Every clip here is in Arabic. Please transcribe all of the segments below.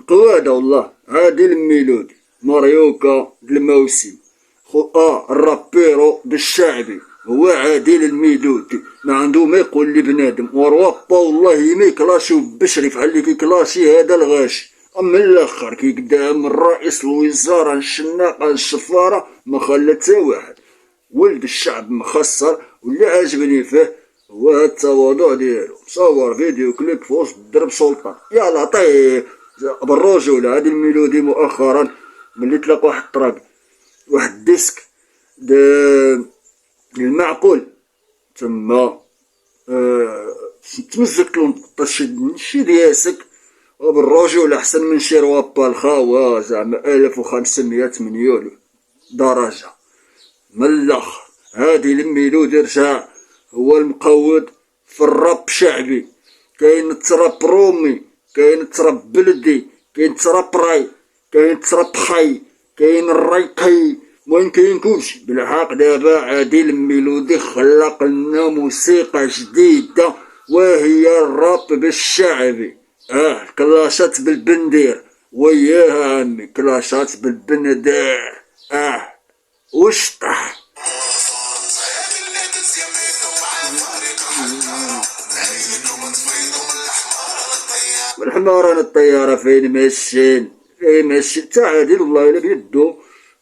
قوادة والله. عادل الميلودي ماريوكا الموسم. الرابيرو بالشعبي هو عادل الميلودي. ما عنده ما يقول لي بنادم. وروابا والله ما يكلاشيو بشري فحال اللي كيكلاشي هذا الغاشي. من الاخر كي قدام الرئيس الوزاره الشناقه الشفاره ما خلى حتى واحد. ولد الشعب مخسر. واللي عاجبني فيه هو هاد التواضع ديالو. صور فيديو كليب في وسط الدرب سلطان. يلا عطيه بالرجوله. عادل الميلودي مؤخرا ملي تلاقى واحد الطراق واحد الديسك المعقول تما تمزك له نقطة شي دياسك وبالرجولة أحسن من شي روابا الخاوة زعما 1500 مليون درجة. من الآخر هادي الميلودي رجع هو المقود في الراب الشعبي. كاين التراب رومي، كاين التراب بلدي، كاين التراب راي، كاين التراب خي، كاين الريقي، المهم كاين كلشي. بالحق دابا عادل الميلودي خلق لنا موسيقى جديدة وهي الراب بالشعبي. كلاشات بالبندير وياها عمي، كلاشات بالبندير. وشطح والحماران الطيارة فين ماشين فين ماشين. تا عادل والله الا بيدو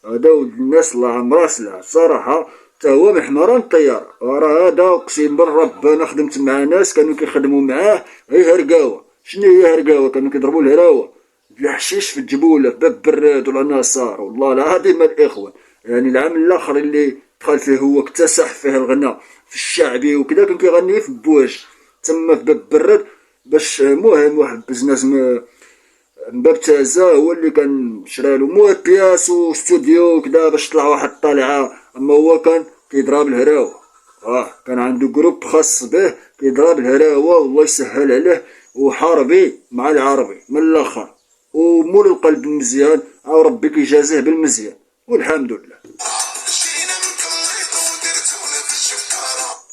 هذا ولد الناس الله عمرها سلعة صراحة. تا هو من حماران الطيارة. راه هذا اقسم بالرب انا خدمت مع ناس كانوا كيخدموا معاه غير هرقاوة. شنو هي هرقاوة؟ كانوا كيضربوا الهراوة الحشيش في الجبولة في باب براد والعناصر. والله العظيم الاخوة يعني العام الاخر اللي دخل فيه هو اكتسح فيه الغناء في الشعبي وكذا كان كيغني في بواج تما في باب براد. باش مهم واحد بزنس من باب تازا هو اللي كان شرالو مواد بياس واستوديو كدا باش طلع واحد الطالعة. اما هو كان كيضرب الهراوة. كان عنده جروب خاص به كيضرب الهراوة والله يسهل عليه. وحاربي مع العربي من الاخر ومول القلب المزيان او ربي كيجازيه بالمزيان والحمد لله.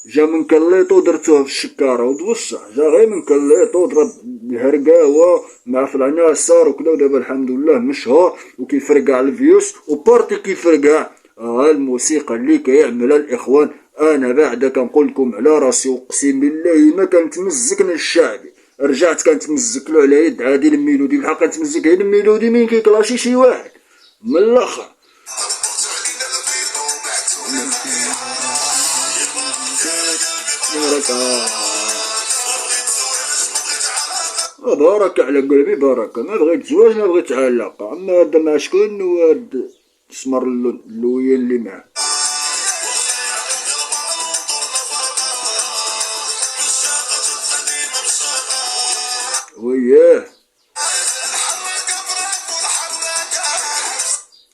جا من كليطو درتوه في الشكارة وبصح جا غير من كليطو ضرب الهرقاوة مع في العناصر وكدا. ودابا الحمد لله مشهور وكيفرقع الفيوس وبارتي كيفرقع. الموسيقى اللي كيعملها الاخوان انا بعدا كنقول لكم على راسي اقسم بالله ما كنتمزكنا الشعبي. رجعت كنتمزك له على يد عادل الميلودي. بالحق كنتمزك على الميلودي مين كيكلاشي شي واحد من الاخر. بارك على قلبي بركة. ما بغيت زواج ما بغيت علاقة. اما هذا مع شكون هو هاد السمر اللوية اللي معاه. وياه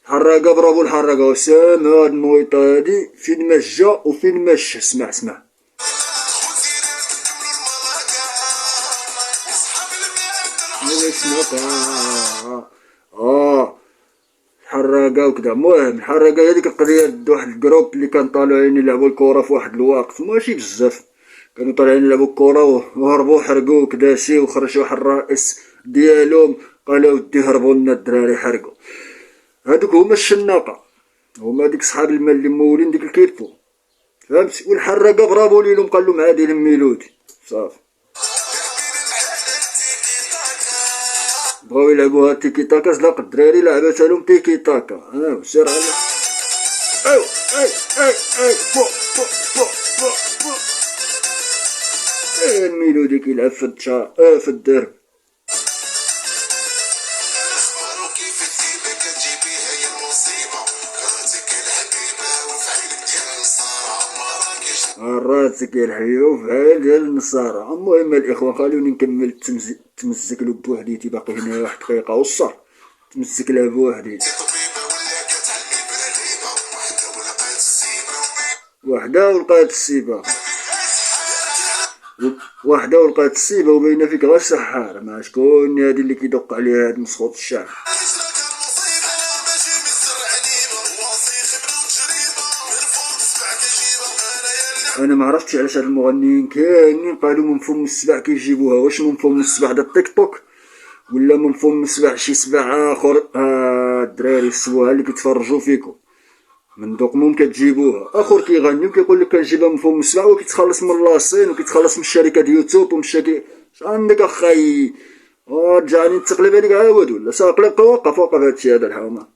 حراقة برافو الحراقة وسام. هاد المويطة هادي فين ما جا وفين ما مشى. اسمع حراقة وكذا. المهم الحراقة هذيك القضية د واحد الجروب اللي كان طالعين يلعبوا الكرة في واحد الوقت ماشي بزاف. كانوا طالعين يلعبوا الكرة وهربوا حرقوا وكداشي وخرج واحد الرئيس ديالهم قالوا ودي هربوا لنا الدراري حرقوا. هادوك هما الشناقة هما ديك صحاب المال اللي مولين ديك الكيفو فهمتي. والحراقة برافو ليهم قال لهم عادل الميلودي صافي. بغاو يلعبوها تيكي تاكا زلاق الدراري لعبتها لهم تيكي تاكا. سير على فوق فوق فوق فوق فوق. الميلودي كيلعب في الدشا في الدرب. راسك يا الحبيبة وفعال ديال النصارى. المهم الاخوة خلوني نكمل تمزك له بوحديتي. باقي هنا واحد دقيقة والصر تمزك لها بوحديتي. وحدة ولقات السيبة وباينة فيك غير سحار. مع شكون هادي اللي كيدق عليها هاد مسخوط الشعب. انا ما عرفتش علاش هاد المغنيين كاينين قالوا من فم السبع كيجيبوها. واش من فم السبع دا التيك توك ولا من فم سبع شي سبع اخر. الدراري السبوعه اللي كيتفرجوا فيكم من دوقمهم كتجيبوها، اخر كيغني وكيقول لك كنجيبها من فم السبع وكيتخلص من لاسين وكيتخلص من الشركه ديال يوتيوب ومشى اش عندك اخاي؟ رجعني التقليب هذيك عاود ولا ساقلق وقف هادشي هذا الحومه.